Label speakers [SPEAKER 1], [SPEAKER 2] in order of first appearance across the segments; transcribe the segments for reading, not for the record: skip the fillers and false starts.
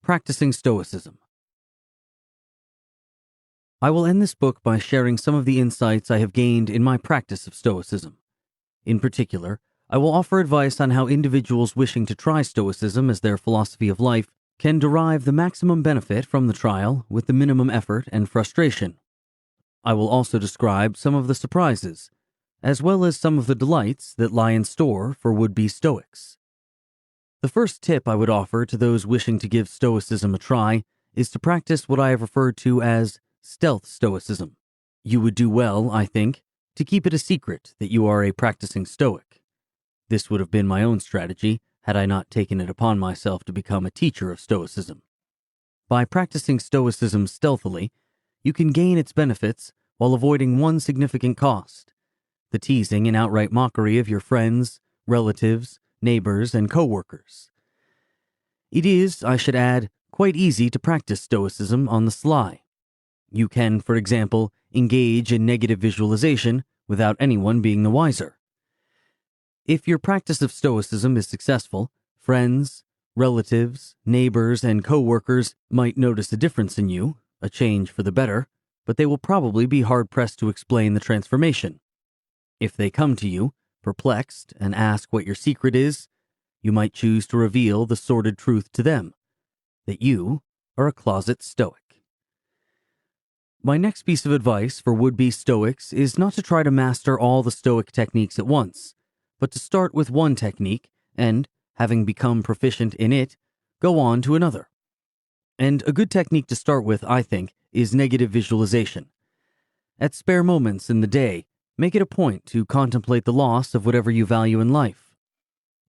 [SPEAKER 1] Practicing Stoicism. I will end this book by sharing some of the insights I have gained in my practice of Stoicism. In particular, I will offer advice on how individuals wishing to try Stoicism as their philosophy of life can derive the maximum benefit from the trial with the minimum effort and frustration. I will also describe some of the surprises, as well as some of the delights that lie in store for would-be Stoics. The first tip I would offer to those wishing to give Stoicism a try is to practice what I have referred to as stealth Stoicism. You would do well, I think, to keep it a secret that you are a practicing Stoic. This would have been my own strategy had I not taken it upon myself to become a teacher of Stoicism. By practicing Stoicism stealthily, you can gain its benefits while avoiding one significant cost: the teasing and outright mockery of your friends, relatives, neighbors, and co-workers. It is, I should add, quite easy to practice Stoicism on the sly. You can, for example, engage in negative visualization without anyone being the wiser. If your practice of Stoicism is successful, friends, relatives, neighbors, and co-workers might notice a difference in you, a change for the better, but they will probably be hard-pressed to explain the transformation. If they come to you, perplexed, and ask what your secret is, you might choose to reveal the sordid truth to them, that you are a closet Stoic. My next piece of advice for would-be Stoics is not to try to master all the Stoic techniques at once, but to start with one technique and, having become proficient in it, go on to another. And a good technique to start with, I think, is negative visualization. At spare moments in the day, make it a point to contemplate the loss of whatever you value in life.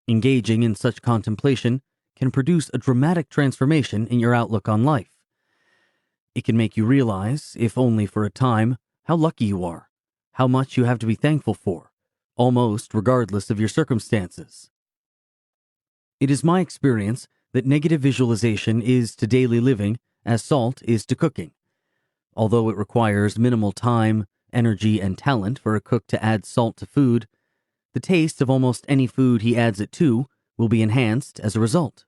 [SPEAKER 1] Engaging in such contemplation can produce a dramatic transformation in your outlook on life. It can make you realize, if only for a time, how lucky you are, how much you have to be thankful for, almost regardless of your circumstances. It is my experience that negative visualization is to daily living as salt is to cooking. Although it requires minimal time, energy, and talent for a cook to add salt to food, the taste of almost any food he adds it to will be enhanced as a result.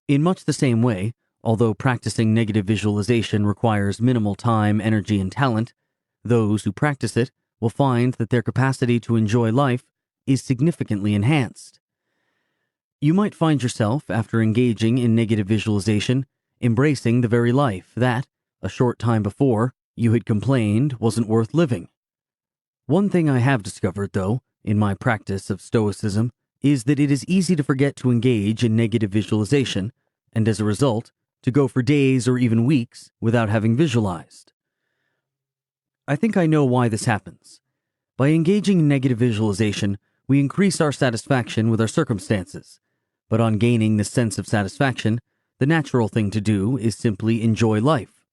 [SPEAKER 1] In much the same way, although practicing negative visualization requires minimal time, energy, and talent, those who practice it will find that their capacity to enjoy life is significantly enhanced. You might find yourself, after engaging in negative visualization, embracing the very life that, a short time before, you had complained wasn't worth living. One thing I have discovered, though, in my practice of Stoicism, is that it is easy to forget to engage in negative visualization, and as a result, to go for days or even weeks without having visualized. I think I know why this happens. By engaging in negative visualization, we increase our satisfaction with our circumstances, but on gaining this sense of satisfaction, the natural thing to do is simply enjoy life.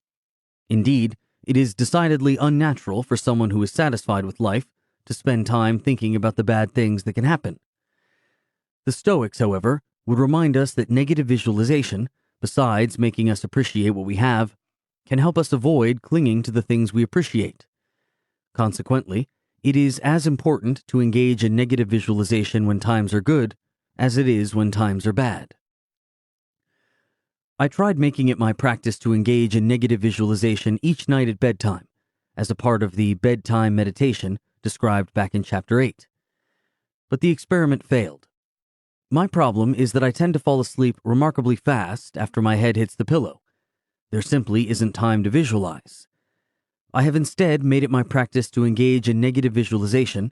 [SPEAKER 1] Indeed, it is decidedly unnatural for someone who is satisfied with life to spend time thinking about the bad things that can happen. The Stoics, however, would remind us that negative visualization, besides making us appreciate what we have, can help us avoid clinging to the things we appreciate. Consequently, it is as important to engage in negative visualization when times are good as it is when times are bad. I tried making it my practice to engage in negative visualization each night at bedtime, as a part of the bedtime meditation described back in Chapter 8. But the experiment failed. My problem is that I tend to fall asleep remarkably fast after my head hits the pillow. There simply isn't time to visualize. I have instead made it my practice to engage in negative visualization,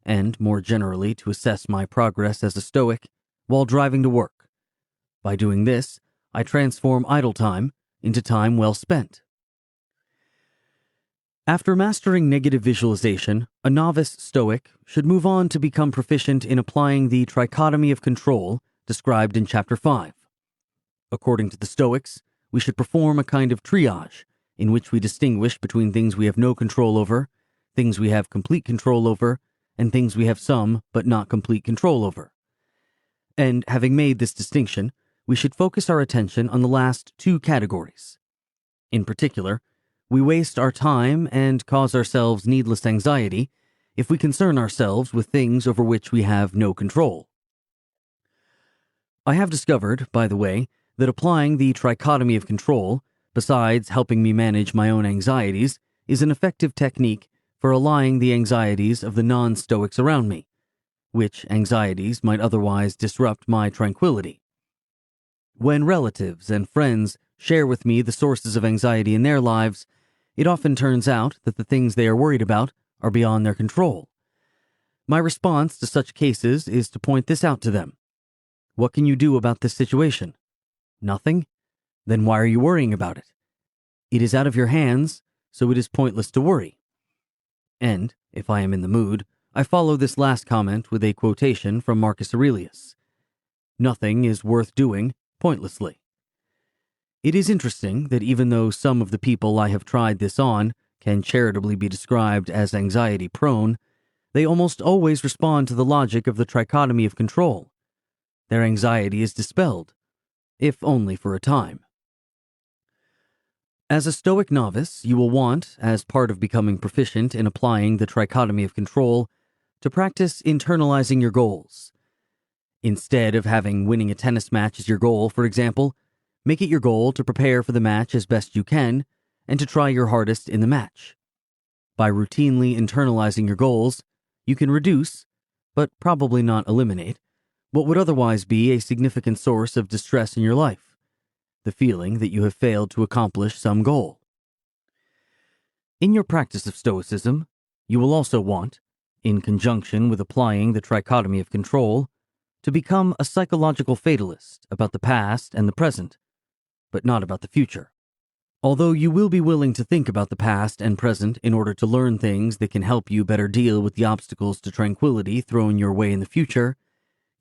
[SPEAKER 1] and more generally to assess my progress as a Stoic, while driving to work. By doing this, I transform idle time into time well spent. After mastering negative visualization, a novice Stoic should move on to become proficient in applying the trichotomy of control described in Chapter 5. According to the Stoics, we should perform a kind of triage in which we distinguish between things we have no control over, things we have complete control over, and things we have some but not complete control over. And having made this distinction, we should focus our attention on the last two categories. In particular, we waste our time and cause ourselves needless anxiety if we concern ourselves with things over which we have no control. I have discovered, by the way, that applying the trichotomy of control, besides helping me manage my own anxieties, is an effective technique for allaying the anxieties of the non-Stoics around me, which anxieties might otherwise disrupt my tranquility. When relatives and friends share with me the sources of anxiety in their lives, it often turns out that the things they are worried about are beyond their control. My response to such cases is to point this out to them. What can you do about this situation? Nothing? Then why are you worrying about it? It is out of your hands, so it is pointless to worry. And, if I am in the mood, I follow this last comment with a quotation from Marcus Aurelius. Nothing is worth doing pointlessly. It is interesting that even though some of the people I have tried this on can charitably be described as anxiety-prone, they almost always respond to the logic of the trichotomy of control. Their anxiety is dispelled, if only for a time. As a Stoic novice, you will want, as part of becoming proficient in applying the trichotomy of control, to practice internalizing your goals. Instead of having winning a tennis match as your goal, for example, make it your goal to prepare for the match as best you can and to try your hardest in the match. By routinely internalizing your goals, you can reduce, but probably not eliminate, what would otherwise be a significant source of distress in your life, the feeling that you have failed to accomplish some goal. In your practice of Stoicism, you will also want, in conjunction with applying the trichotomy of control, to become a psychological fatalist about the past and the present, but not about the future. Although you will be willing to think about the past and present in order to learn things that can help you better deal with the obstacles to tranquility thrown your way in the future,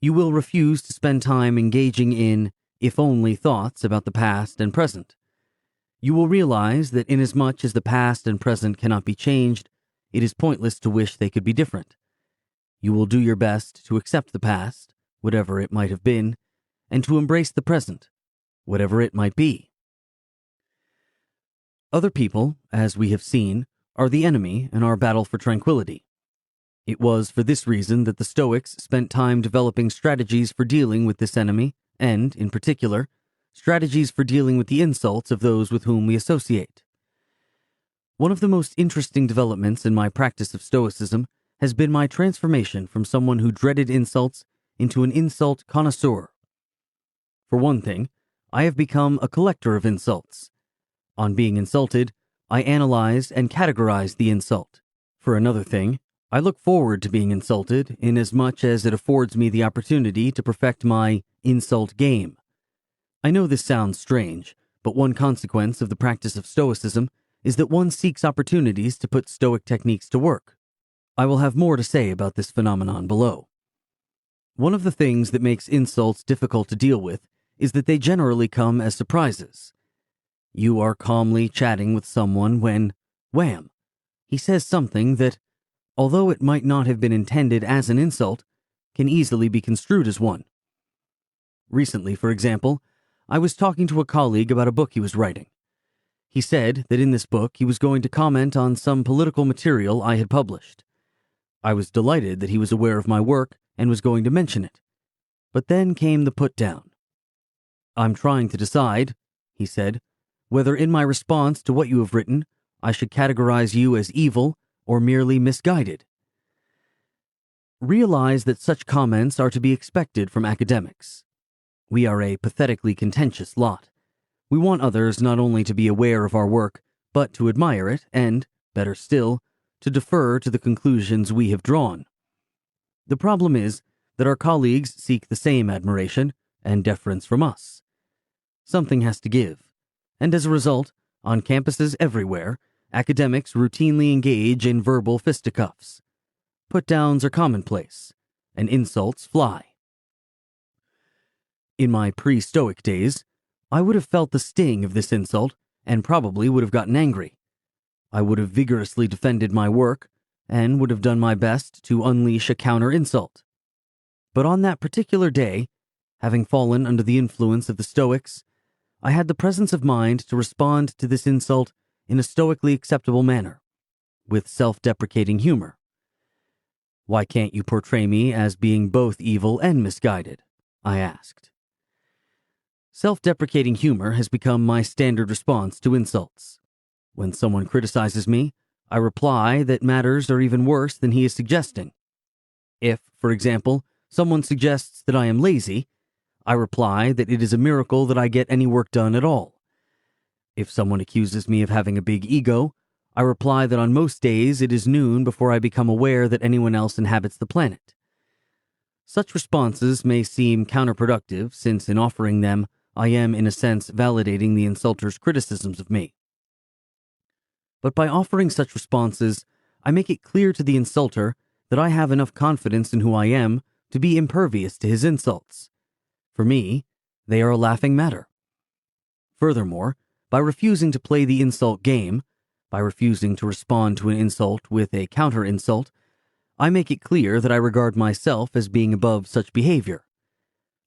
[SPEAKER 1] you will refuse to spend time engaging in if-only thoughts about the past and present. You will realize that inasmuch as the past and present cannot be changed, it is pointless to wish they could be different. You will do your best to accept the past, whatever it might have been, and to embrace the present, whatever it might be. Other people, as we have seen, are the enemy in our battle for tranquility. It was for this reason that the Stoics spent time developing strategies for dealing with this enemy and, in particular, strategies for dealing with the insults of those with whom we associate. One of the most interesting developments in my practice of Stoicism has been my transformation from someone who dreaded insults into an insult connoisseur. For one thing, I have become a collector of insults. On being insulted, I analyze and categorize the insult. For another thing, I look forward to being insulted inasmuch as it affords me the opportunity to perfect my insult game. I know this sounds strange, but one consequence of the practice of Stoicism is that one seeks opportunities to put Stoic techniques to work. I will have more to say about this phenomenon below. One of the things that makes insults difficult to deal with is that they generally come as surprises. You are calmly chatting with someone when, wham, he says something that, although it might not have been intended as an insult, can easily be construed as one. Recently, for example, I was talking to a colleague about a book he was writing. He said that in this book he was going to comment on some political material I had published. I was delighted that he was aware of my work and was going to mention it. But then came the put-down. "I'm trying to decide," he said, "whether in my response to what you have written, I should categorize you as evil or merely misguided." Realize that such comments are to be expected from academics. We are a pathetically contentious lot. We want others not only to be aware of our work, but to admire it and, better still, to defer to the conclusions we have drawn. The problem is that our colleagues seek the same admiration and deference from us. Something has to give, and as a result, on campuses everywhere, academics routinely engage in verbal fisticuffs. Put-downs are commonplace, and insults fly. In my pre-Stoic days, I would have felt the sting of this insult and probably would have gotten angry. I would have vigorously defended my work and would have done my best to unleash a counter-insult. But on that particular day, having fallen under the influence of the Stoics, I had the presence of mind to respond to this insult in a stoically acceptable manner, with self-deprecating humor. "Why can't you portray me as being both evil and misguided?" I asked. Self-deprecating humor has become my standard response to insults. When someone criticizes me, I reply that matters are even worse than he is suggesting. If, for example, someone suggests that I am lazy, I reply that it is a miracle that I get any work done at all. If someone accuses me of having a big ego, I reply that on most days it is noon before I become aware that anyone else inhabits the planet. Such responses may seem counterproductive, since in offering them, I am in a sense validating the insulter's criticisms of me. But by offering such responses, I make it clear to the insulter that I have enough confidence in who I am to be impervious to his insults. For me, they are a laughing matter. Furthermore, by refusing to play the insult game, by refusing to respond to an insult with a counter-insult, I make it clear that I regard myself as being above such behavior.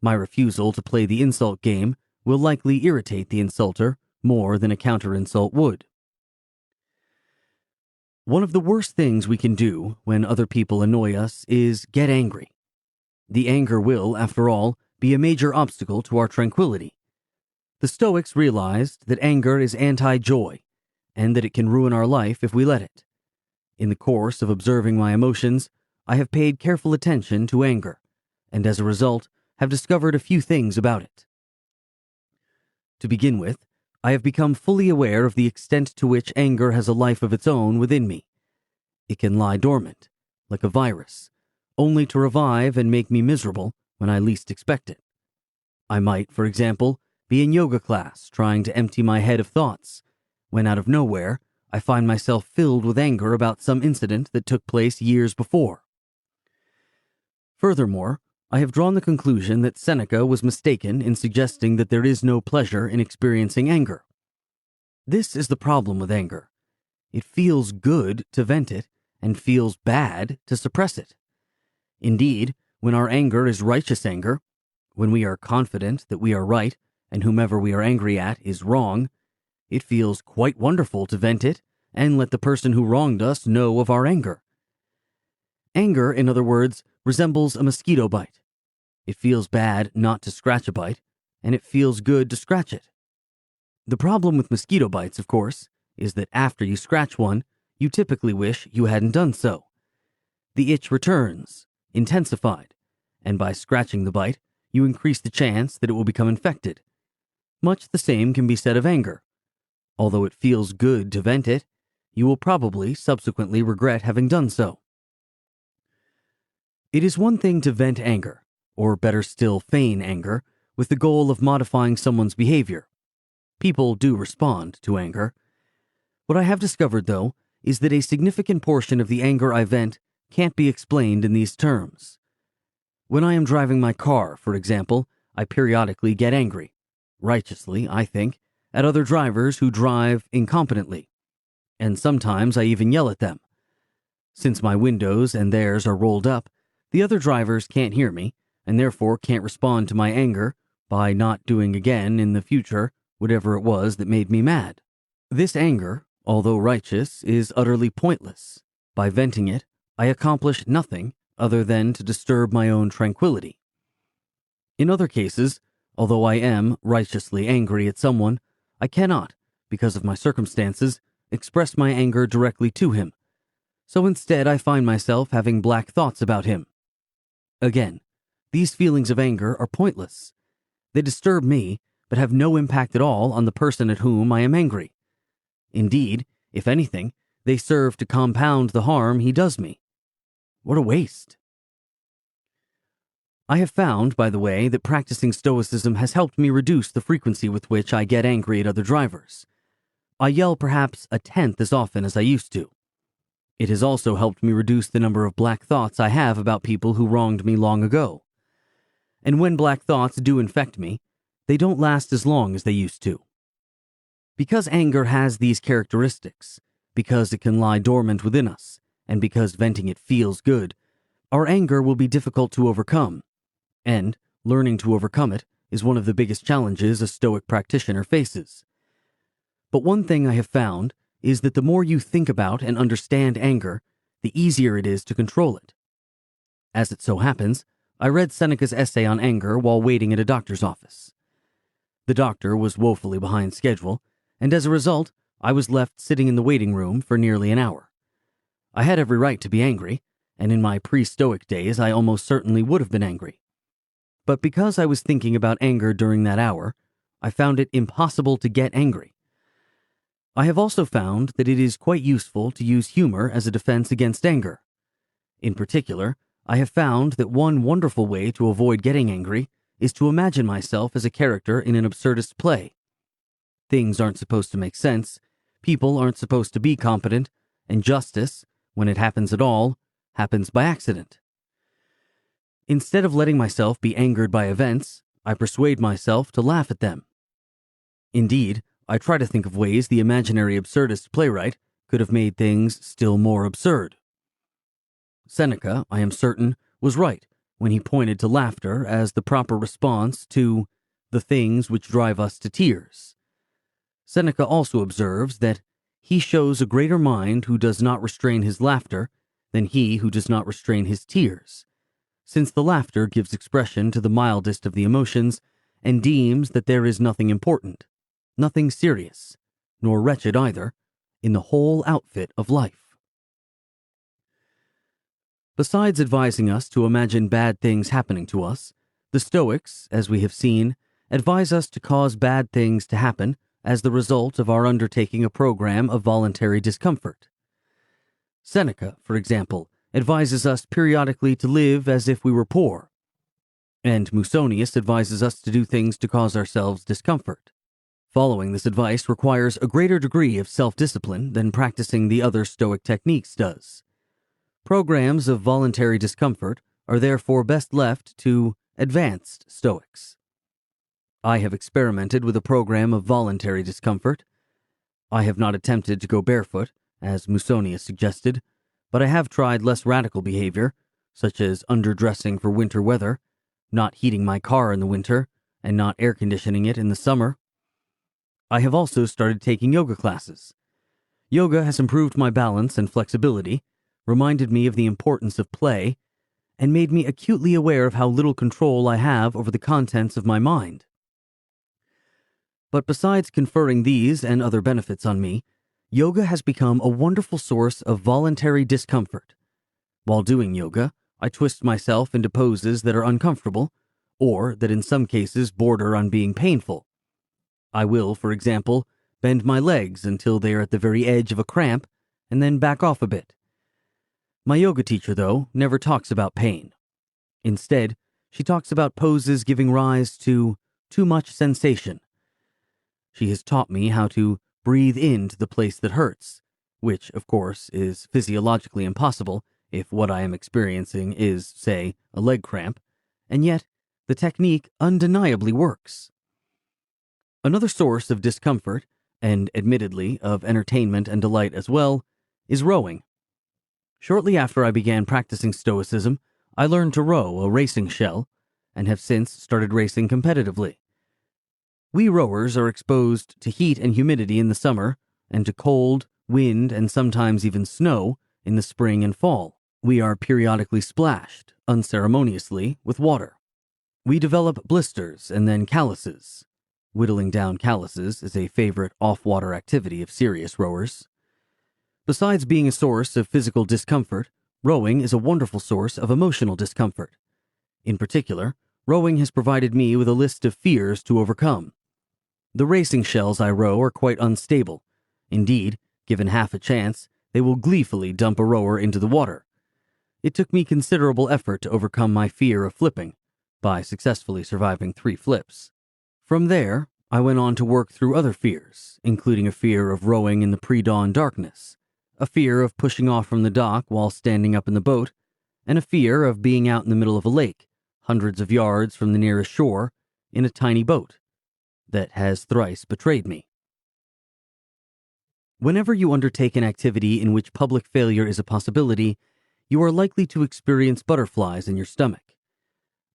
[SPEAKER 1] My refusal to play the insult game will likely irritate the insulter more than a counter-insult would. One of the worst things we can do when other people annoy us is get angry. The anger will, after all, be a major obstacle to our tranquility. The Stoics realized that anger is anti-joy, and that it can ruin our life if we let it. In the course of observing my emotions, I have paid careful attention to anger, and as a result, have discovered a few things about it. To begin with, I have become fully aware of the extent to which anger has a life of its own within me. It can lie dormant, like a virus, only to revive and make me miserable when I least expect it. I might, for example, be in yoga class trying to empty my head of thoughts, when out of nowhere, I find myself filled with anger about some incident that took place years before. Furthermore, I have drawn the conclusion that Seneca was mistaken in suggesting that there is no pleasure in experiencing anger. This is the problem with anger. It feels good to vent it and feels bad to suppress it. Indeed, when our anger is righteous anger, when we are confident that we are right and whomever we are angry at is wrong, it feels quite wonderful to vent it and let the person who wronged us know of our anger. Anger, in other words, resembles a mosquito bite. It feels bad not to scratch a bite, and it feels good to scratch it. The problem with mosquito bites, of course, is that after you scratch one, you typically wish you hadn't done so. The itch returns, intensified, and by scratching the bite, you increase the chance that it will become infected. Much the same can be said of anger. Although it feels good to vent it, you will probably subsequently regret having done so. It is one thing to vent anger, or better still feign anger, with the goal of modifying someone's behavior. People do respond to anger. What I have discovered, though, is that a significant portion of the anger I vent can't be explained in these terms. When I am driving my car, for example, I periodically get angry, righteously, I think, at other drivers who drive incompetently, and sometimes I even yell at them. Since my windows and theirs are rolled up, the other drivers can't hear me, and therefore can't respond to my anger by not doing again in the future whatever it was that made me mad. This anger, although righteous, is utterly pointless. By venting it, I accomplish nothing other than to disturb my own tranquility. In other cases, although I am righteously angry at someone, I cannot, because of my circumstances, express my anger directly to him. So instead, I find myself having black thoughts about him. Again, these feelings of anger are pointless. They disturb me, but have no impact at all on the person at whom I am angry. Indeed, if anything, they serve to compound the harm he does me. What a waste. I have found, by the way, that practicing Stoicism has helped me reduce the frequency with which I get angry at other drivers. I yell perhaps 1/10 as often as I used to. It has also helped me reduce the number of black thoughts I have about people who wronged me long ago. And when black thoughts do infect me, they don't last as long as they used to. Because anger has these characteristics, because it can lie dormant within us, and because venting it feels good, our anger will be difficult to overcome, and learning to overcome it is one of the biggest challenges a Stoic practitioner faces. But one thing I have found is that the more you think about and understand anger, the easier it is to control it. As it so happens, I read Seneca's essay on anger while waiting at a doctor's office. The doctor was woefully behind schedule, and as a result, I was left sitting in the waiting room for nearly an hour. I had every right to be angry, and in my pre-Stoic days, I almost certainly would have been angry. But because I was thinking about anger during that hour, I found it impossible to get angry. I have also found that it is quite useful to use humor as a defense against anger. In particular, I have found that one wonderful way to avoid getting angry is to imagine myself as a character in an absurdist play. Things aren't supposed to make sense, people aren't supposed to be competent, and justice, when it happens at all, happens by accident. Instead of letting myself be angered by events, I persuade myself to laugh at them. Indeed, I try to think of ways the imaginary absurdist playwright could have made things still more absurd. Seneca, I am certain, was right when he pointed to laughter as the proper response to the things which drive us to tears. Seneca also observes that he shows a greater mind who does not restrain his laughter than he who does not restrain his tears, since the laughter gives expression to the mildest of the emotions and deems that there is nothing important, nothing serious, nor wretched either, in the whole outfit of life. Besides advising us to imagine bad things happening to us, the Stoics, as we have seen, advise us to cause bad things to happen as the result of our undertaking a program of voluntary discomfort. Seneca, for example, advises us periodically to live as if we were poor, and Musonius advises us to do things to cause ourselves discomfort. Following this advice requires a greater degree of self-discipline than practicing the other Stoic techniques does. Programs of voluntary discomfort are therefore best left to advanced Stoics. I have experimented with a program of voluntary discomfort. I have not attempted to go barefoot, as Musonius suggested, but I have tried less radical behavior, such as underdressing for winter weather, not heating my car in the winter, and not air conditioning it in the summer. I have also started taking yoga classes. Yoga has improved my balance and flexibility, reminded me of the importance of play, and made me acutely aware of how little control I have over the contents of my mind. But besides conferring these and other benefits on me, yoga has become a wonderful source of voluntary discomfort. While doing yoga, I twist myself into poses that are uncomfortable, or that in some cases border on being painful. I will, for example, bend my legs until they are at the very edge of a cramp, and then back off a bit. My yoga teacher, though, never talks about pain. Instead, she talks about poses giving rise to too much sensation. She has taught me how to breathe into the place that hurts, which, of course, is physiologically impossible if what I am experiencing is, say, a leg cramp, and yet the technique undeniably works. Another source of discomfort, and admittedly of entertainment and delight as well, is rowing. Shortly after I began practicing Stoicism, I learned to row a racing shell, and have since started racing competitively. We rowers are exposed to heat and humidity in the summer, and to cold, wind, and sometimes even snow in the spring and fall. We are periodically splashed, unceremoniously, with water. We develop blisters and then calluses. Whittling down calluses is a favorite off-water activity of serious rowers. Besides being a source of physical discomfort, rowing is a wonderful source of emotional discomfort. In particular, rowing has provided me with a list of fears to overcome. The racing shells I row are quite unstable. Indeed, given half a chance, they will gleefully dump a rower into the water. It took me considerable effort to overcome my fear of flipping, by successfully surviving 3 flips. From there, I went on to work through other fears, including a fear of rowing in the pre-dawn darkness, a fear of pushing off from the dock while standing up in the boat, and a fear of being out in the middle of a lake, hundreds of yards from the nearest shore, in a tiny boat that has thrice betrayed me. Whenever you undertake an activity in which public failure is a possibility, you are likely to experience butterflies in your stomach.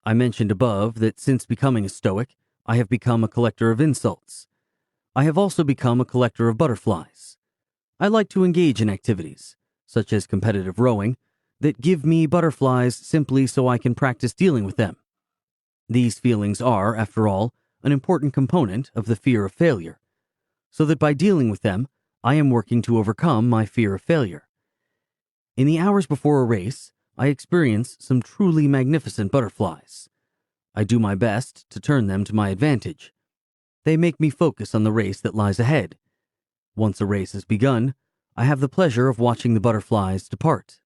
[SPEAKER 1] I mentioned above that since becoming a Stoic, I have become a collector of insults. I have also become a collector of butterflies. I like to engage in activities, such as competitive rowing, that give me butterflies simply so I can practice dealing with them. These feelings are, after all, an important component of the fear of failure, so that by dealing with them, I am working to overcome my fear of failure. In the hours before a race, I experience some truly magnificent butterflies. I do my best to turn them to my advantage. They make me focus on the race that lies ahead. Once a race has begun, I have the pleasure of watching the butterflies depart.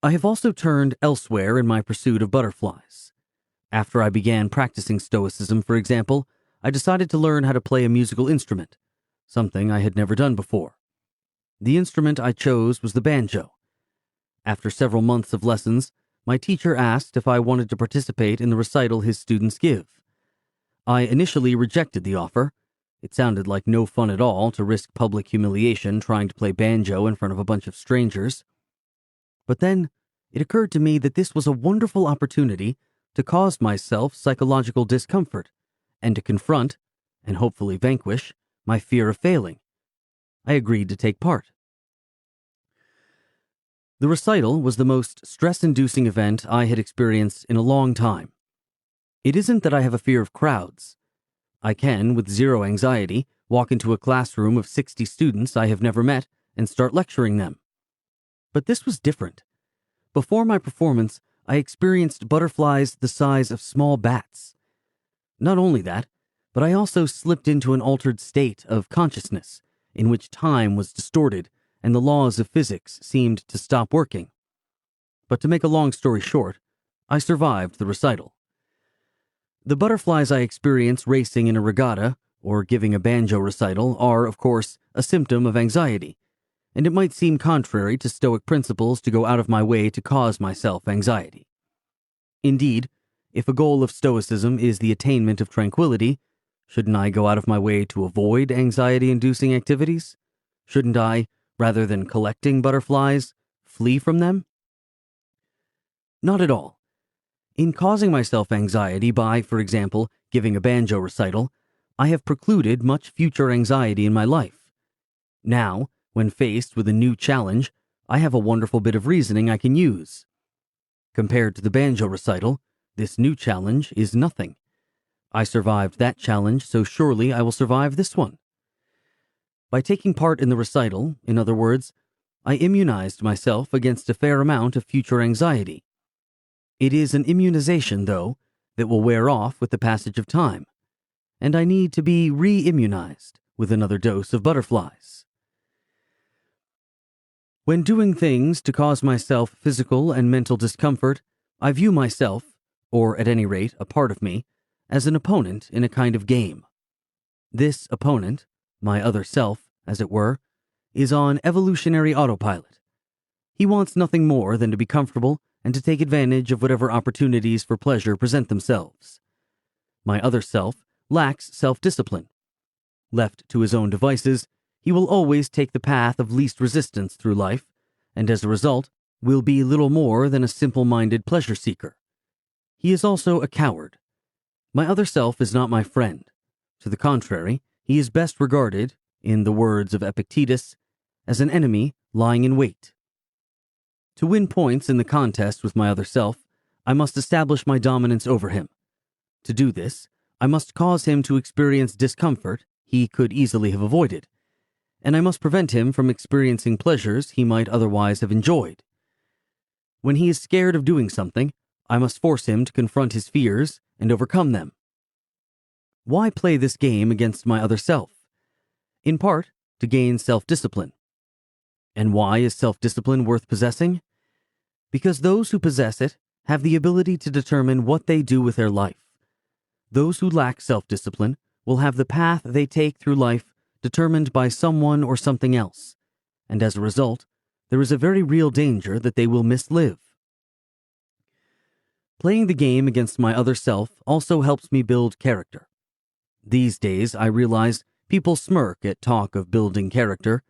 [SPEAKER 1] I have also turned elsewhere in my pursuit of butterflies. After I began practicing Stoicism, for example, I decided to learn how to play a musical instrument, something I had never done before. The instrument I chose was the banjo. After several months of lessons, my teacher asked if I wanted to participate in the recital his students give. I initially rejected the offer. It sounded like no fun at all to risk public humiliation trying to play banjo in front of a bunch of strangers. But then it occurred to me that this was a wonderful opportunity to cause myself psychological discomfort and to confront, and hopefully vanquish, my fear of failing. I agreed to take part. The recital was the most stress-inducing event I had experienced in a long time. It isn't that I have a fear of crowds. I can, with zero anxiety, walk into a classroom of 60 students I have never met and start lecturing them. But this was different. Before my performance, I experienced butterflies the size of small bats. Not only that, but I also slipped into an altered state of consciousness in which time was distorted and the laws of physics seemed to stop working. But to make a long story short, I survived the recital. The butterflies I experience racing in a regatta or giving a banjo recital are, of course, a symptom of anxiety, and it might seem contrary to Stoic principles to go out of my way to cause myself anxiety. Indeed, if a goal of Stoicism is the attainment of tranquility, shouldn't I go out of my way to avoid anxiety-inducing activities? Shouldn't I, rather than collecting butterflies, flee from them? Not at all. In causing myself anxiety by, for example, giving a banjo recital, I have precluded much future anxiety in my life. Now, when faced with a new challenge, I have a wonderful bit of reasoning I can use. Compared to the banjo recital, this new challenge is nothing. I survived that challenge, so surely I will survive this one. By taking part in the recital, in other words, I immunized myself against a fair amount of future anxiety. It is an immunization, though, that will wear off with the passage of time, and I need to be re-immunized with another dose of butterflies. When doing things to cause myself physical and mental discomfort, I view myself, or at any rate a part of me, as an opponent in a kind of game. This opponent, my other self, as it were, is on evolutionary autopilot. He wants nothing more than to be comfortable and to take advantage of whatever opportunities for pleasure present themselves. My other self lacks self-discipline. Left to his own devices, he will always take the path of least resistance through life, and as a result, will be little more than a simple-minded pleasure seeker. He is also a coward. My other self is not my friend. To the contrary, he is best regarded, in the words of Epictetus, as an enemy lying in wait. To win points in the contest with my other self, I must establish my dominance over him. To do this, I must cause him to experience discomfort he could easily have avoided, and I must prevent him from experiencing pleasures he might otherwise have enjoyed. When he is scared of doing something, I must force him to confront his fears and overcome them. Why play this game against my other self? In part, to gain self-discipline. And why is self-discipline worth possessing? Because those who possess it have the ability to determine what they do with their life. Those who lack self-discipline will have the path they take through life determined by someone or something else, and as a result, there is a very real danger that they will mislive. Playing the game against my other self also helps me build character. These days, I realize people smirk at talk of building character,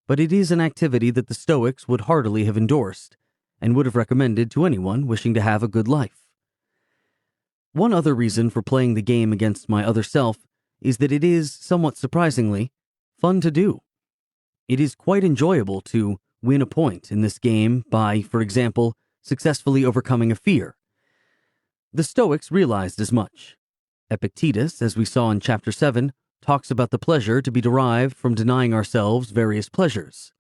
[SPEAKER 1] but it is an activity that the Stoics would heartily have endorsed and would have recommended to anyone wishing to have a good life. One other reason for playing the game against my other self is that it is, somewhat surprisingly, fun to do. It is quite enjoyable to win a point in this game by, for example, successfully overcoming a fear. The Stoics realized as much. Epictetus, as we saw in Chapter 7, talks about the pleasure to be derived from denying ourselves various pleasures.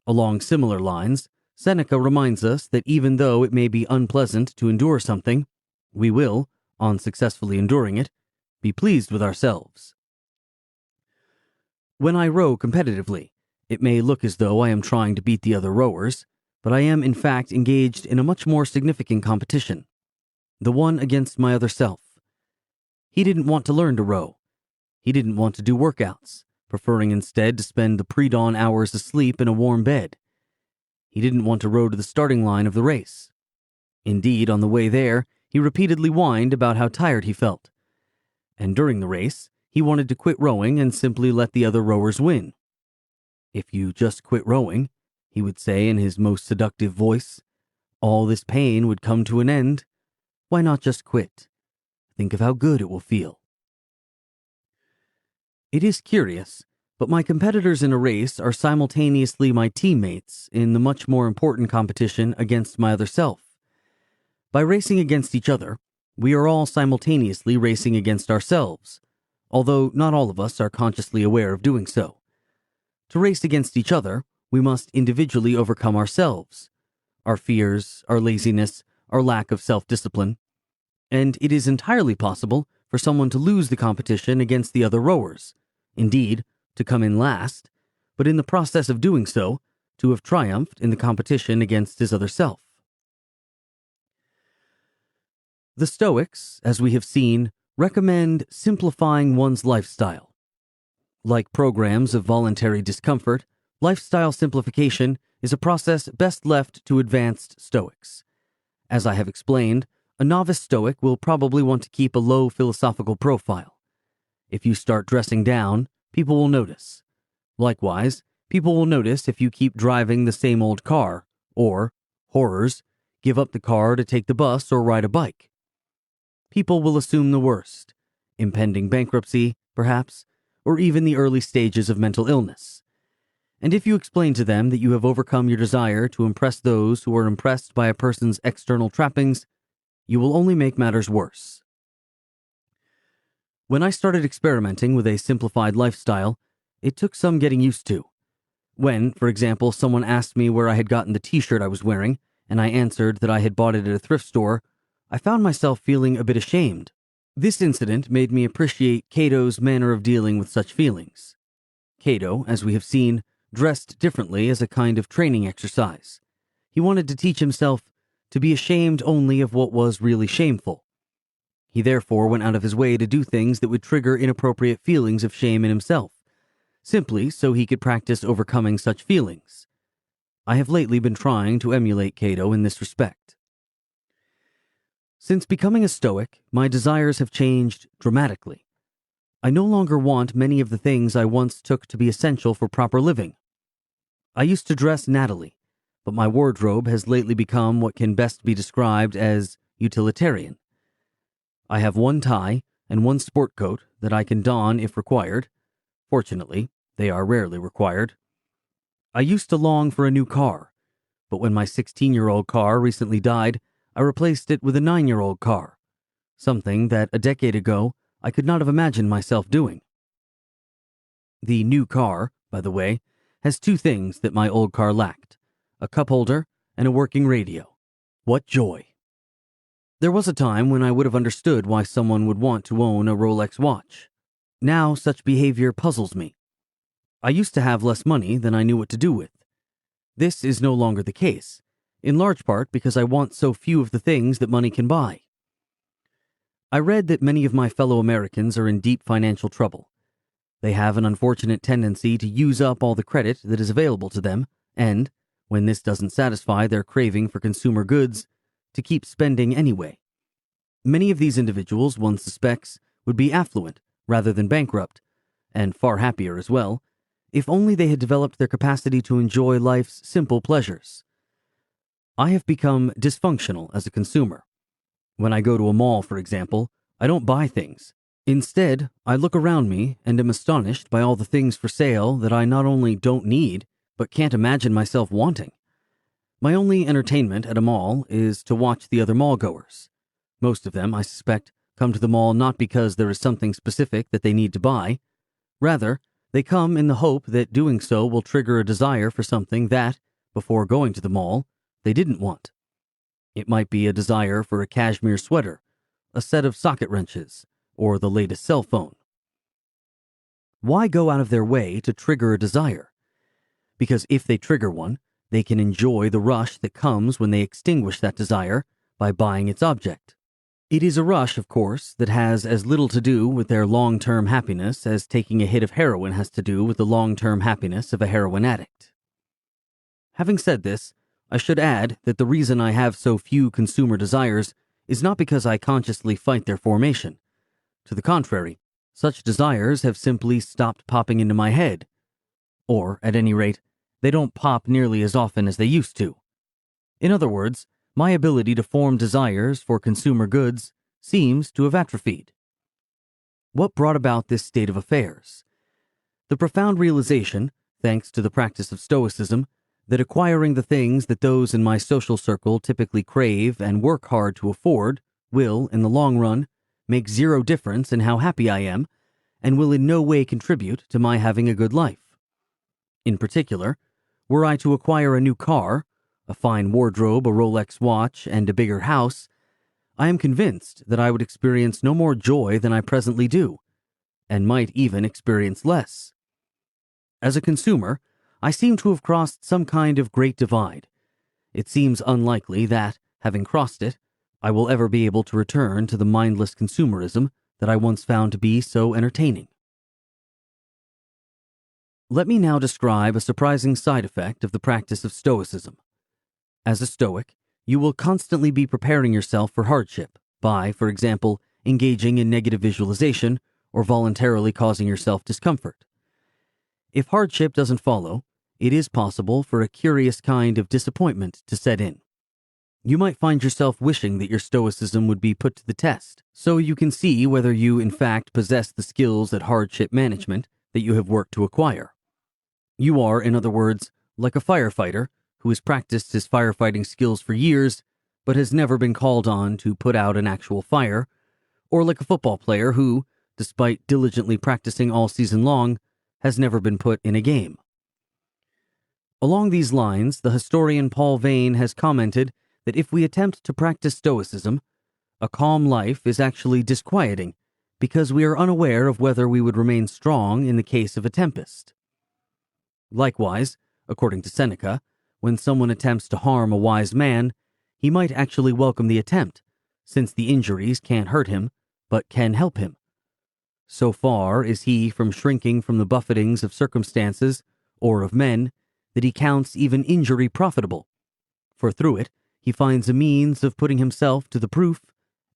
[SPEAKER 1] Along similar lines, Seneca reminds us that even though it may be unpleasant to endure something, we will, on successfully enduring it, be pleased with ourselves. When I row competitively, it may look as though I am trying to beat the other rowers, but I am in fact engaged in a much more significant competition, the one against my other self. He didn't want to learn to row. He didn't want to do workouts, preferring instead to spend the pre-dawn hours asleep in a warm bed. He didn't want to row to the starting line of the race. Indeed, on the way there, he repeatedly whined about how tired he felt. And during the race, he wanted to quit rowing and simply let the other rowers win. "If you just quit rowing," he would say in his most seductive voice, "all this pain would come to an end. Why not just quit? Think of how good it will feel." It is curious, but my competitors in a race are simultaneously my teammates in the much more important competition against my other self. By racing against each other, we are all simultaneously racing against ourselves, although not all of us are consciously aware of doing so. To race against each other, we must individually overcome ourselves, our fears, our laziness, our lack of self-discipline, and it is entirely possible for someone to lose the competition against the other rowers, indeed, to come in last, but in the process of doing so, to have triumphed in the competition against his other self. The Stoics, as we have seen, recommend simplifying one's lifestyle. Like programs of voluntary discomfort, lifestyle simplification is a process best left to advanced Stoics. As I have explained, a novice Stoic will probably want to keep a low philosophical profile. If you start dressing down, people will notice. Likewise, people will notice if you keep driving the same old car, or, horrors, give up the car to take the bus or ride a bike. People will assume the worst, impending bankruptcy, perhaps, or even the early stages of mental illness. And if you explain to them that you have overcome your desire to impress those who are impressed by a person's external trappings, you will only make matters worse. When I started experimenting with a simplified lifestyle, it took some getting used to. When, for example, someone asked me where I had gotten the t-shirt I was wearing, and I answered that I had bought it at a thrift store, I found myself feeling a bit ashamed. This incident made me appreciate Cato's manner of dealing with such feelings. Cato, as we have seen, dressed differently as a kind of training exercise. He wanted to teach himself to be ashamed only of what was really shameful. He therefore went out of his way to do things that would trigger inappropriate feelings of shame in himself, simply so he could practice overcoming such feelings. I have lately been trying to emulate Cato in this respect. Since becoming a Stoic, my desires have changed dramatically. I no longer want many of the things I once took to be essential for proper living. I used to dress nattily, but my wardrobe has lately become what can best be described as utilitarian. I have one tie and one sport coat that I can don if required. Fortunately, they are rarely required. I used to long for a new car, but when my 16-year-old car recently died, I replaced it with a 9-year-old car, something that a decade ago I could not have imagined myself doing. The new car, by the way, has two things that my old car lacked: a cup holder and a working radio. What joy! There was a time when I would have understood why someone would want to own a Rolex watch. Now such behavior puzzles me. I used to have less money than I knew what to do with. This is no longer the case, in large part because I want so few of the things that money can buy. I read that many of my fellow Americans are in deep financial trouble. They have an unfortunate tendency to use up all the credit that is available to them, and, when this doesn't satisfy their craving for consumer goods, to keep spending anyway. Many of these individuals, one suspects, would be affluent rather than bankrupt, and far happier as well, if only they had developed their capacity to enjoy life's simple pleasures. I have become dysfunctional as a consumer. When I go to a mall, for example, I don't buy things. Instead, I look around me and am astonished by all the things for sale that I not only don't need, but can't imagine myself wanting. My only entertainment at a mall is to watch the other mall-goers. Most of them, I suspect, come to the mall not because there is something specific that they need to buy. Rather, they come in the hope that doing so will trigger a desire for something that, before going to the mall, they didn't want. It might be a desire for a cashmere sweater, a set of socket wrenches, or the latest cell phone. Why go out of their way to trigger a desire? Because if they trigger one, they can enjoy the rush that comes when they extinguish that desire by buying its object. It is a rush, of course, that has as little to do with their long-term happiness as taking a hit of heroin has to do with the long-term happiness of a heroin addict. Having said this, I should add that the reason I have so few consumer desires is not because I consciously fight their formation. To the contrary, such desires have simply stopped popping into my head. Or, at any rate, they don't pop nearly as often as they used to. In other words, my ability to form desires for consumer goods seems to have atrophied. What brought about this state of affairs? The profound realization, thanks to the practice of Stoicism, that acquiring the things that those in my social circle typically crave and work hard to afford will, in the long run, make zero difference in how happy I am and will in no way contribute to my having a good life. In particular, were I to acquire a new car, a fine wardrobe, a Rolex watch, and a bigger house, I am convinced that I would experience no more joy than I presently do, and might even experience less. As a consumer, I seem to have crossed some kind of great divide. It seems unlikely that, having crossed it, I will ever be able to return to the mindless consumerism that I once found to be so entertaining. Let me now describe a surprising side effect of the practice of Stoicism. As a Stoic, you will constantly be preparing yourself for hardship by, for example, engaging in negative visualization or voluntarily causing yourself discomfort. If hardship doesn't follow, it is possible for a curious kind of disappointment to set in. You might find yourself wishing that your Stoicism would be put to the test, so you can see whether you in fact possess the skills at hardship management that you have worked to acquire. You are, in other words, like a firefighter who has practiced his firefighting skills for years, but has never been called on to put out an actual fire, or like a football player who, despite diligently practicing all season long, has never been put in a game. Along these lines, the historian Paul Vane has commented that if we attempt to practice Stoicism, a calm life is actually disquieting because we are unaware of whether we would remain strong in the case of a tempest. Likewise, according to Seneca, when someone attempts to harm a wise man, he might actually welcome the attempt, since the injuries can't hurt him, but can help him. So far is he from shrinking from the buffetings of circumstances or of men that he counts even injury profitable, for through it he finds a means of putting himself to the proof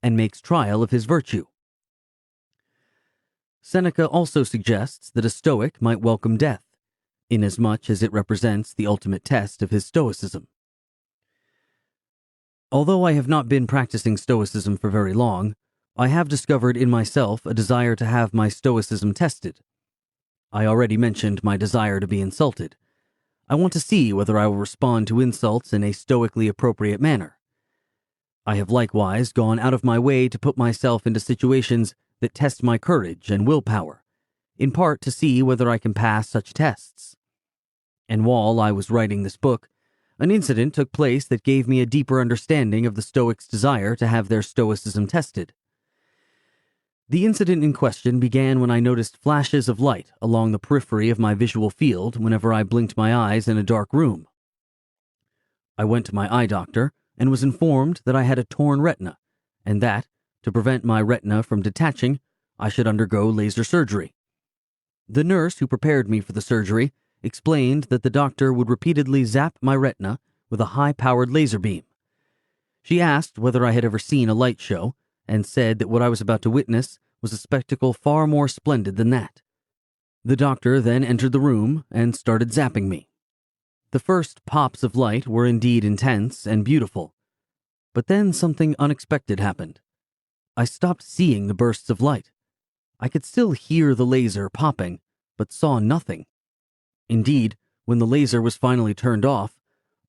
[SPEAKER 1] and makes trial of his virtue. Seneca also suggests that a Stoic might welcome death, inasmuch as it represents the ultimate test of his Stoicism. Although I have not been practicing Stoicism for very long, I have discovered in myself a desire to have my Stoicism tested. I already mentioned my desire to be insulted. I want to see whether I will respond to insults in a stoically appropriate manner. I have likewise gone out of my way to put myself into situations that test my courage and willpower, in part to see whether I can pass such tests. And while I was writing this book, an incident took place that gave me a deeper understanding of the Stoics' desire to have their Stoicism tested. The incident in question began when I noticed flashes of light along the periphery of my visual field whenever I blinked my eyes in a dark room. I went to my eye doctor and was informed that I had a torn retina, and that, to prevent my retina from detaching, I should undergo laser surgery. The nurse who prepared me for the surgery explained that the doctor would repeatedly zap my retina with a high-powered laser beam. She asked whether I had ever seen a light show, and said that what I was about to witness was a spectacle far more splendid than that. The doctor then entered the room and started zapping me. The first pops of light were indeed intense and beautiful, but then something unexpected happened. I stopped seeing the bursts of light. I could still hear the laser popping, but saw nothing. Indeed, when the laser was finally turned off,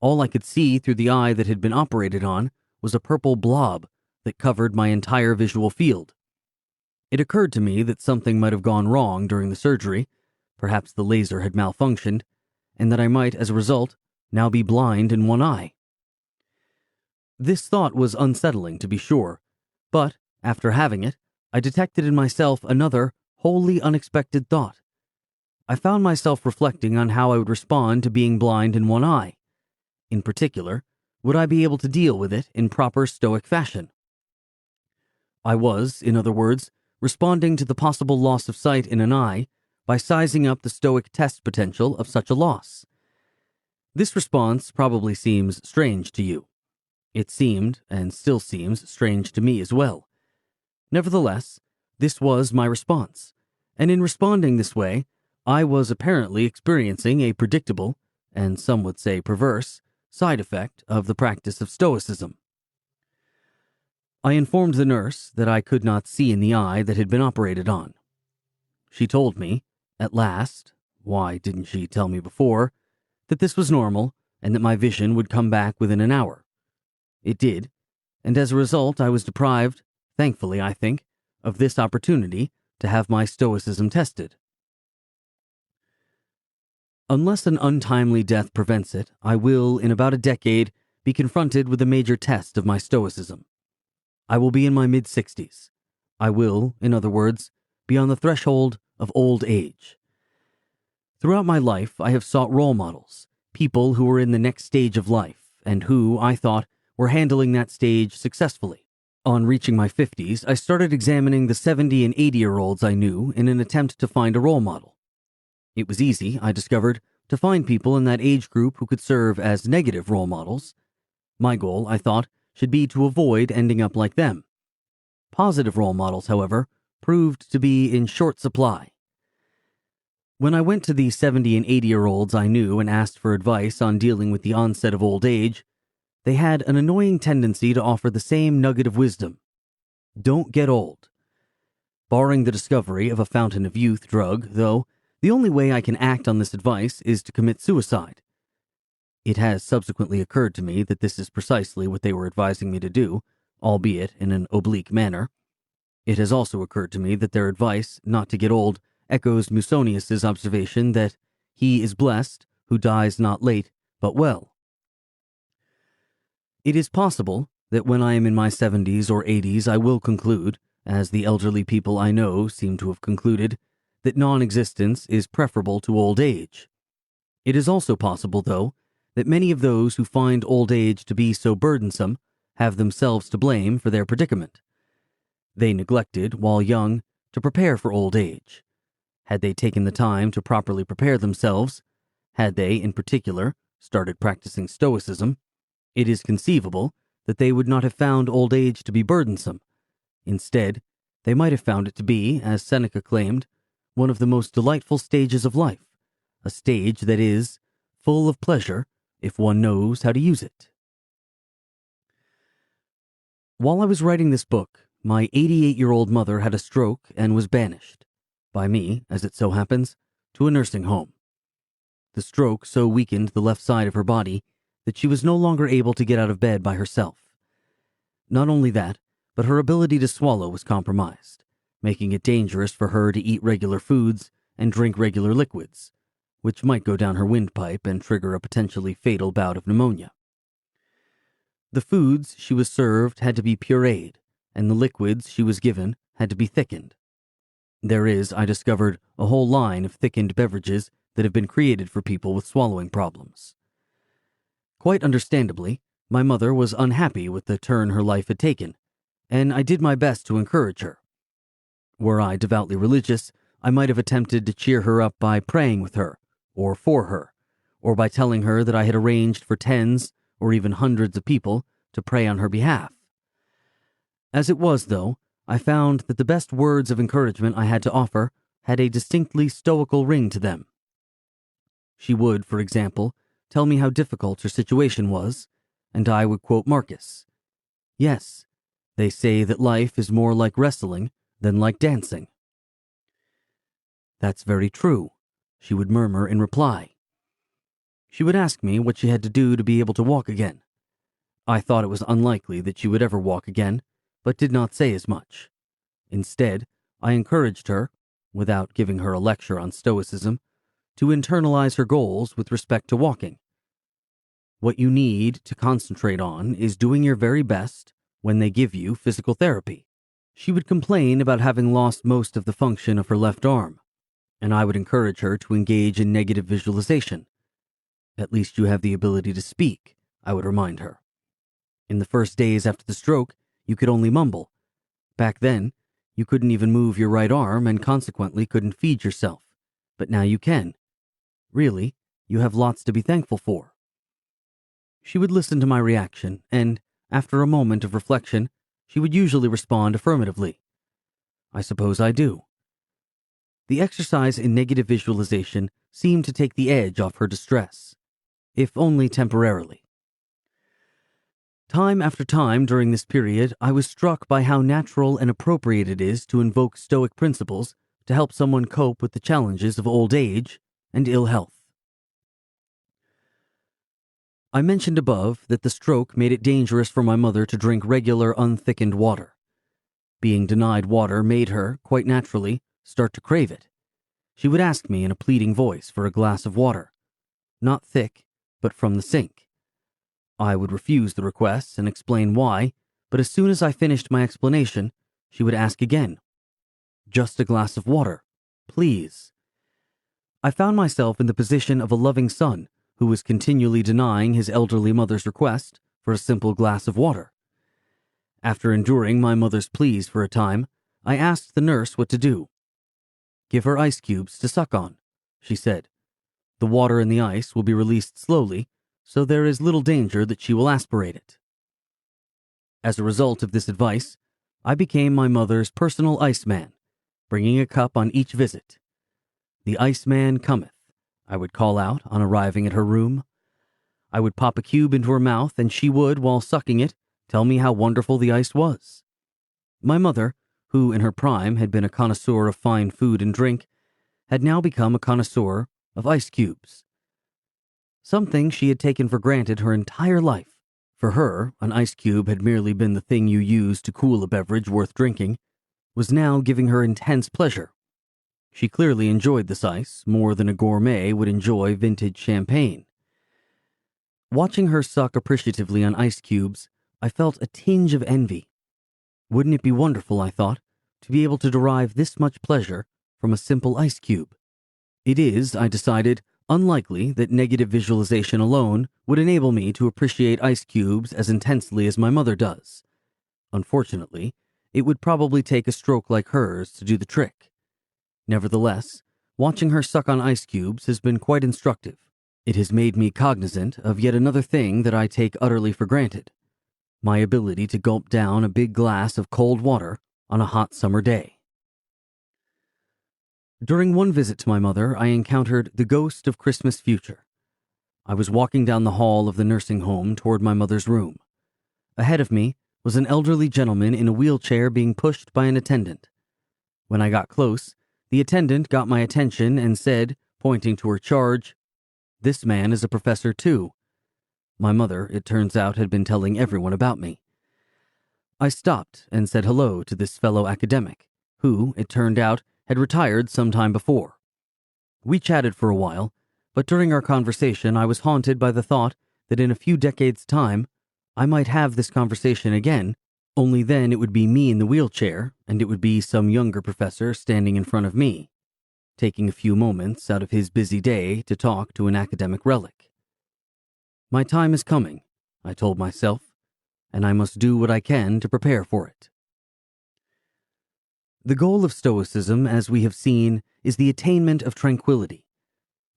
[SPEAKER 1] all I could see through the eye that had been operated on was a purple blob that covered my entire visual field. It occurred to me that something might have gone wrong during the surgery, perhaps the laser had malfunctioned, and that I might, as a result, now be blind in one eye. This thought was unsettling, to be sure, but, after having it, I detected in myself another, wholly unexpected thought. I found myself reflecting on how I would respond to being blind in one eye. In particular, would I be able to deal with it in proper Stoic fashion? I was, in other words, responding to the possible loss of sight in an eye by sizing up the Stoic test potential of such a loss. This response probably seems strange to you. It seemed, and still seems, strange to me as well. Nevertheless, this was my response, and in responding this way, I was apparently experiencing a predictable, and some would say perverse, side effect of the practice of Stoicism. I informed the nurse that I could not see in the eye that had been operated on. She told me, at last, why didn't she tell me before, that this was normal and that my vision would come back within an hour. It did, and as a result I was deprived, thankfully I think, of this opportunity to have my Stoicism tested. Unless an untimely death prevents it, I will, in about a decade, be confronted with a major test of my Stoicism. I will be in my mid-60s. I will, in other words, be on the threshold of old age. Throughout my life, I have sought role models, people who were in the next stage of life, and who, I thought, were handling that stage successfully. On reaching my 50s, I started examining the 70 and 80-year-olds I knew in an attempt to find a role model. It was easy, I discovered, to find people in that age group who could serve as negative role models. My goal, I thought, should be to avoid ending up like them. Positive role models, however, proved to be in short supply. When I went to the 70 and 80-year-olds I knew and asked for advice on dealing with the onset of old age, they had an annoying tendency to offer the same nugget of wisdom. Don't get old. Barring the discovery of a fountain of youth drug, though, the only way I can act on this advice is to commit suicide. It has subsequently occurred to me that this is precisely what they were advising me to do, albeit in an oblique manner. It has also occurred to me that their advice not to get old echoes Musonius's observation that he is blessed who dies not late, but well. It is possible that when I am in my 70s or 80s I will conclude, as the elderly people I know seem to have concluded, that non-existence is preferable to old age. It is also possible, though, that many of those who find old age to be so burdensome have themselves to blame for their predicament. They neglected, while young, to prepare for old age. Had they taken the time to properly prepare themselves, had they, in particular, started practicing Stoicism, it is conceivable that they would not have found old age to be burdensome. Instead, they might have found it to be, as Seneca claimed, one of the most delightful stages of life, a stage that is full of pleasure if one knows how to use it. While I was writing this book, my 88-year-old mother had a stroke and was banished, by me, as it so happens, to a nursing home. The stroke so weakened the left side of her body that she was no longer able to get out of bed by herself. Not only that, but her ability to swallow was compromised, making it dangerous for her to eat regular foods and drink regular liquids, which might go down her windpipe and trigger a potentially fatal bout of pneumonia. The foods she was served had to be pureed, and the liquids she was given had to be thickened. There is, I discovered, a whole line of thickened beverages that have been created for people with swallowing problems. Quite understandably, my mother was unhappy with the turn her life had taken, and I did my best to encourage her. Were I devoutly religious, I might have attempted to cheer her up by praying with her, or for her, or by telling her that I had arranged for tens or even hundreds of people to pray on her behalf. As it was, though, I found that the best words of encouragement I had to offer had a distinctly stoical ring to them. She would, for example, tell me how difficult her situation was, and I would quote Marcus. Yes, they say that life is more like wrestling than like dancing. That's very true, she would murmur in reply. She would ask me what she had to do to be able to walk again. I thought it was unlikely that she would ever walk again, but did not say as much. Instead, I encouraged her, without giving her a lecture on Stoicism, to internalize her goals with respect to walking. What you need to concentrate on is doing your very best when they give you physical therapy. She would complain about having lost most of the function of her left arm, and I would encourage her to engage in negative visualization. At least you have the ability to speak, I would remind her. In the first days after the stroke, you could only mumble. Back then, you couldn't even move your right arm and consequently couldn't feed yourself. But now you can. Really, you have lots to be thankful for. She would listen to my reaction, and, after a moment of reflection, she would usually respond affirmatively. I suppose I do. The exercise in negative visualization seemed to take the edge off her distress, if only temporarily. Time after time during this period, I was struck by how natural and appropriate it is to invoke Stoic principles to help someone cope with the challenges of old age and ill health. I mentioned above that the stroke made it dangerous for my mother to drink regular unthickened water. Being denied water made her, quite naturally, start to crave it. She would ask me in a pleading voice for a glass of water, not thick, but from the sink. I would refuse the request and explain why, but as soon as I finished my explanation, she would ask again. Just a glass of water, please. I found myself in the position of a loving son who was continually denying his elderly mother's request for a simple glass of water. After enduring my mother's pleas for a time, I asked the nurse what to do. Give her ice cubes to suck on, she said. The water in the ice will be released slowly, so there is little danger that she will aspirate it. As a result of this advice, I became my mother's personal iceman, bringing a cup on each visit. The iceman cometh, I would call out on arriving at her room. I would pop a cube into her mouth, and she would, while sucking it, tell me how wonderful the ice was. My mother, who in her prime had been a connoisseur of fine food and drink, had now become a connoisseur of ice cubes. Something she had taken for granted her entire life. For her, an ice cube had merely been the thing you used to cool a beverage worth drinking, was now giving her intense pleasure. She clearly enjoyed this ice more than a gourmet would enjoy vintage champagne. Watching her suck appreciatively on ice cubes, I felt a tinge of envy. Wouldn't it be wonderful, I thought, to be able to derive this much pleasure from a simple ice cube? It is, I decided, unlikely that negative visualization alone would enable me to appreciate ice cubes as intensely as my mother does. Unfortunately, it would probably take a stroke like hers to do the trick. Nevertheless, watching her suck on ice cubes has been quite instructive. It has made me cognizant of yet another thing that I take utterly for granted: my ability to gulp down a big glass of cold water on a hot summer day. During one visit to my mother, I encountered the ghost of Christmas future. I was walking down the hall of the nursing home toward my mother's room. Ahead of me was an elderly gentleman in a wheelchair being pushed by an attendant. When I got close, the attendant got my attention and said, pointing to her charge, "This man is a professor too." My mother, it turns out, had been telling everyone about me. I stopped and said hello to this fellow academic, who, it turned out, had retired some time before. We chatted for a while, but during our conversation I was haunted by the thought that in a few decades' time I might have this conversation again, only then it would be me in the wheelchair, and it would be some younger professor standing in front of me, taking a few moments out of his busy day to talk to an academic relic. My time is coming, I told myself, and I must do what I can to prepare for it. The goal of Stoicism, as we have seen, is the attainment of tranquility.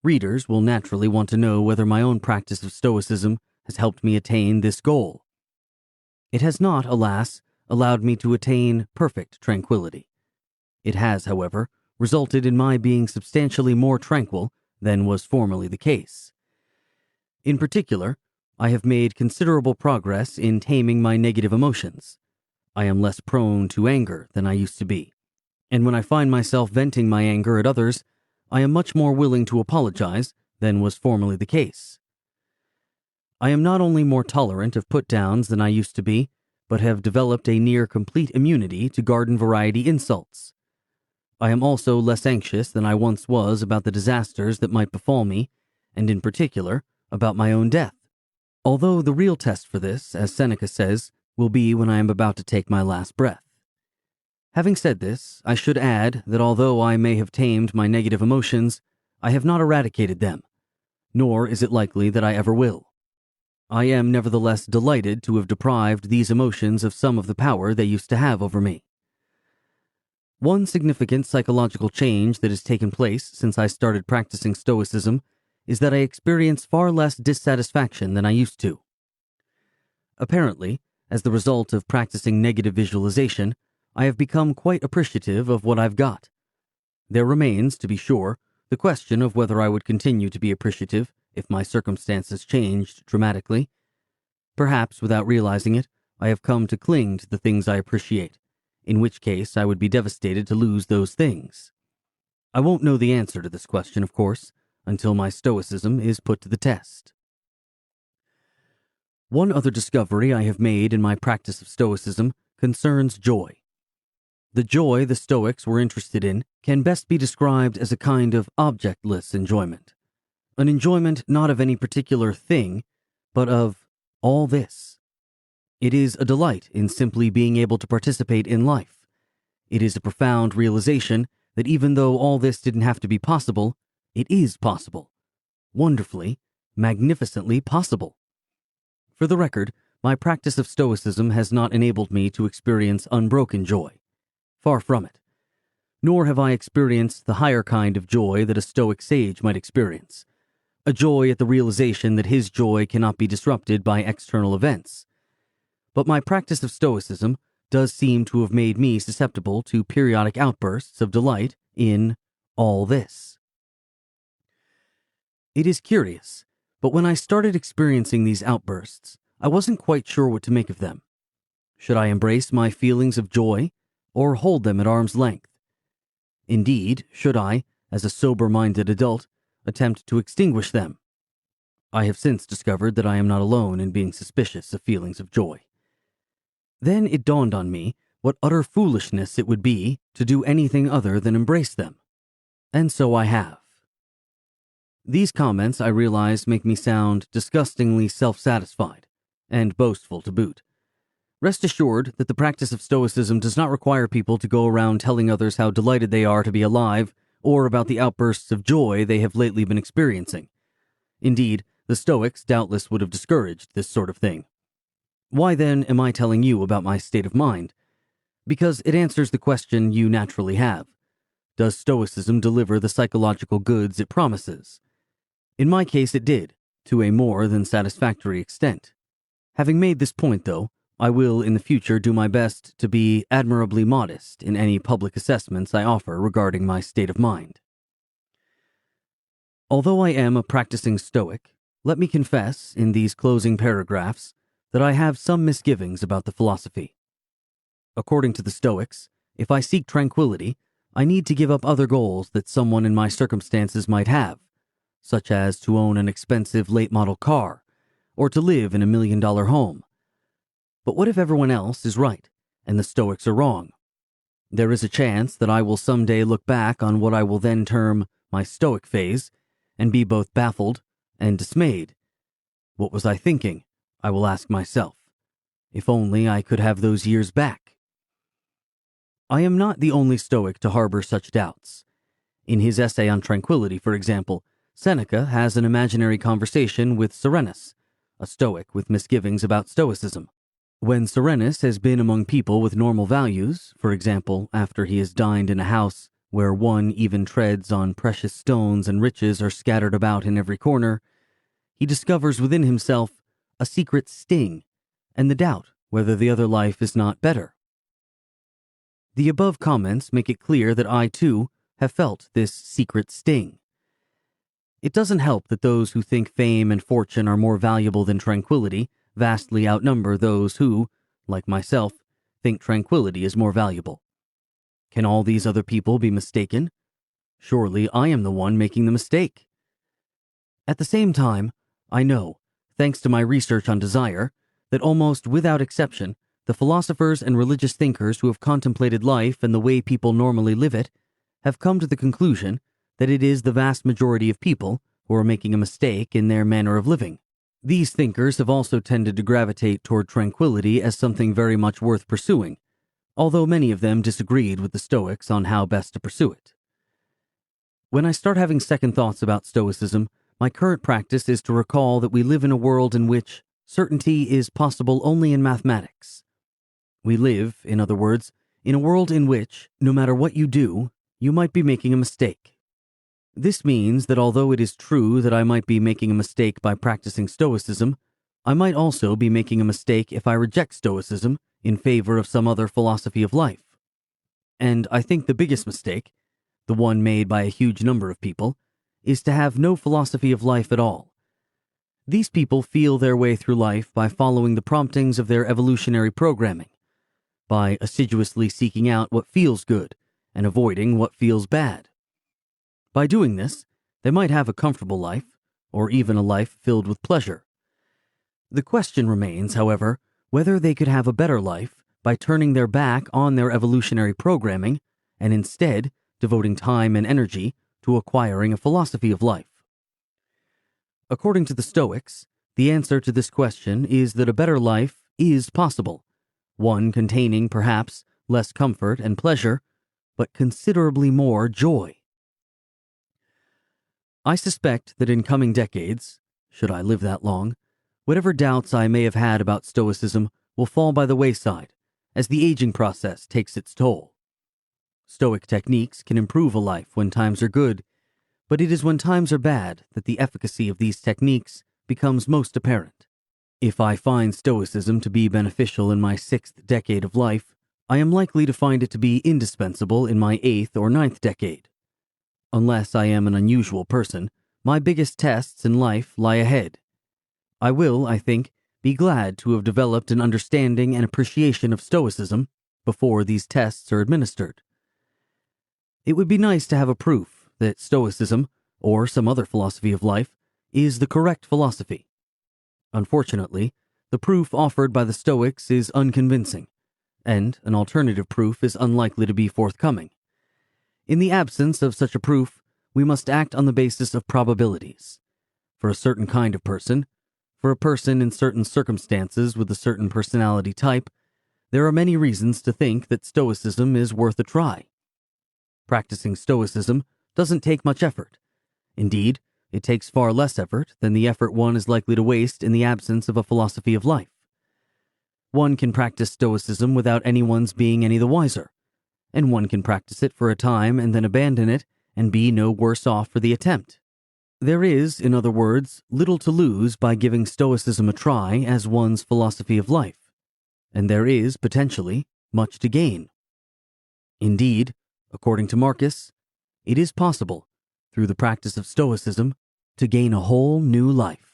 [SPEAKER 1] Readers will naturally want to know whether my own practice of Stoicism has helped me attain this goal. It has not, alas, allowed me to attain perfect tranquility. It has, however, resulted in my being substantially more tranquil than was formerly the case. In particular, I have made considerable progress in taming my negative emotions. I am less prone to anger than I used to be, and when I find myself venting my anger at others, I am much more willing to apologize than was formerly the case. I am not only more tolerant of put-downs than I used to be, but have developed a near-complete immunity to garden-variety insults. I am also less anxious than I once was about the disasters that might befall me, and in particular, about my own death. Although the real test for this, as Seneca says, will be when I am about to take my last breath. Having said this, I should add that although I may have tamed my negative emotions, I have not eradicated them, nor is it likely that I ever will. I am nevertheless delighted to have deprived these emotions of some of the power they used to have over me. One significant psychological change that has taken place since I started practicing Stoicism is that I experience far less dissatisfaction than I used to. Apparently, as the result of practicing negative visualization, I have become quite appreciative of what I've got. There remains, to be sure, the question of whether I would continue to be appreciative if my circumstances changed dramatically. Perhaps, without realizing it, I have come to cling to the things I appreciate, in which case I would be devastated to lose those things. I won't know the answer to this question, of course, until my Stoicism is put to the test. One other discovery I have made in my practice of Stoicism concerns joy. The joy the Stoics were interested in can best be described as a kind of objectless enjoyment, an enjoyment not of any particular thing, but of all this. It is a delight in simply being able to participate in life. It is a profound realization that even though all this didn't have to be possible, it is possible. Wonderfully, magnificently possible. For the record, my practice of Stoicism has not enabled me to experience unbroken joy. Far from it. Nor have I experienced the higher kind of joy that a Stoic sage might experience, a joy at the realization that his joy cannot be disrupted by external events. But my practice of Stoicism does seem to have made me susceptible to periodic outbursts of delight in all this. It is curious, but when I started experiencing these outbursts, I wasn't quite sure what to make of them. Should I embrace my feelings of joy, or hold them at arm's length? Indeed, should I, as a sober-minded adult, attempt to extinguish them? I have since discovered that I am not alone in being suspicious of feelings of joy. Then it dawned on me what utter foolishness it would be to do anything other than embrace them. And so I have. These comments, I realize, make me sound disgustingly self-satisfied, and boastful to boot. Rest assured that the practice of Stoicism does not require people to go around telling others how delighted they are to be alive, or about the outbursts of joy they have lately been experiencing. Indeed, the Stoics doubtless would have discouraged this sort of thing. Why then am I telling you about my state of mind? Because it answers the question you naturally have. Does Stoicism deliver the psychological goods it promises? In my case, it did, to a more than satisfactory extent. Having made this point, though, I will in the future do my best to be admirably modest in any public assessments I offer regarding my state of mind. Although I am a practicing Stoic, let me confess, in these closing paragraphs, that I have some misgivings about the philosophy. According to the Stoics, if I seek tranquility, I need to give up other goals that someone in my circumstances might have, such as to own an expensive late-model car, or to live in $1 million home. But what if everyone else is right, and the Stoics are wrong? There is a chance that I will someday look back on what I will then term my Stoic phase, and be both baffled and dismayed. What was I thinking? I will ask myself. If only I could have those years back. I am not the only Stoic to harbor such doubts. In his essay on tranquility, for example, Seneca has an imaginary conversation with Serenus, a Stoic with misgivings about Stoicism. When Serenus has been among people with normal values, for example, after he has dined in a house where one even treads on precious stones and riches are scattered about in every corner, he discovers within himself a secret sting and the doubt whether the other life is not better. The above comments make it clear that I, too, have felt this secret sting. It doesn't help that those who think fame and fortune are more valuable than tranquility vastly outnumber those who, like myself, think tranquility is more valuable. Can all these other people be mistaken? Surely I am the one making the mistake. At the same time, I know, thanks to my research on desire, that almost without exception, the philosophers and religious thinkers who have contemplated life and the way people normally live it have come to the conclusion that it is the vast majority of people who are making a mistake in their manner of living. These thinkers have also tended to gravitate toward tranquility as something very much worth pursuing, although many of them disagreed with the Stoics on how best to pursue it. When I start having second thoughts about Stoicism, my current practice is to recall that we live in a world in which certainty is possible only in mathematics. We live, in other words, in a world in which, no matter what you do, you might be making a mistake. This means that although it is true that I might be making a mistake by practicing Stoicism, I might also be making a mistake if I reject Stoicism in favor of some other philosophy of life. And I think the biggest mistake, the one made by a huge number of people, is to have no philosophy of life at all. These people feel their way through life by following the promptings of their evolutionary programming, by assiduously seeking out what feels good and avoiding what feels bad. By doing this, they might have a comfortable life, or even a life filled with pleasure. The question remains, however, whether they could have a better life by turning their back on their evolutionary programming and instead devoting time and energy to acquiring a philosophy of life. According to the Stoics, the answer to this question is that a better life is possible, one containing perhaps less comfort and pleasure, but considerably more joy. I suspect that in coming decades, should I live that long, whatever doubts I may have had about Stoicism will fall by the wayside as the aging process takes its toll. Stoic techniques can improve a life when times are good, but it is when times are bad that the efficacy of these techniques becomes most apparent. If I find Stoicism to be beneficial in my 6th decade of life, I am likely to find it to be indispensable in my 8th or 9th decade. Unless I am an unusual person, my biggest tests in life lie ahead. I will, I think, be glad to have developed an understanding and appreciation of Stoicism before these tests are administered. It would be nice to have a proof that Stoicism, or some other philosophy of life, is the correct philosophy. Unfortunately, the proof offered by the Stoics is unconvincing, and an alternative proof is unlikely to be forthcoming. In the absence of such a proof, we must act on the basis of probabilities. For a certain kind of person, for a person in certain circumstances with a certain personality type, there are many reasons to think that Stoicism is worth a try. Practicing Stoicism doesn't take much effort. Indeed, it takes far less effort than the effort one is likely to waste in the absence of a philosophy of life. One can practice Stoicism without anyone's being any the wiser, and one can practice it for a time and then abandon it and be no worse off for the attempt. There is, in other words, little to lose by giving Stoicism a try as one's philosophy of life, and there is, potentially, much to gain. Indeed, according to Marcus, it is possible, through the practice of Stoicism, to gain a whole new life.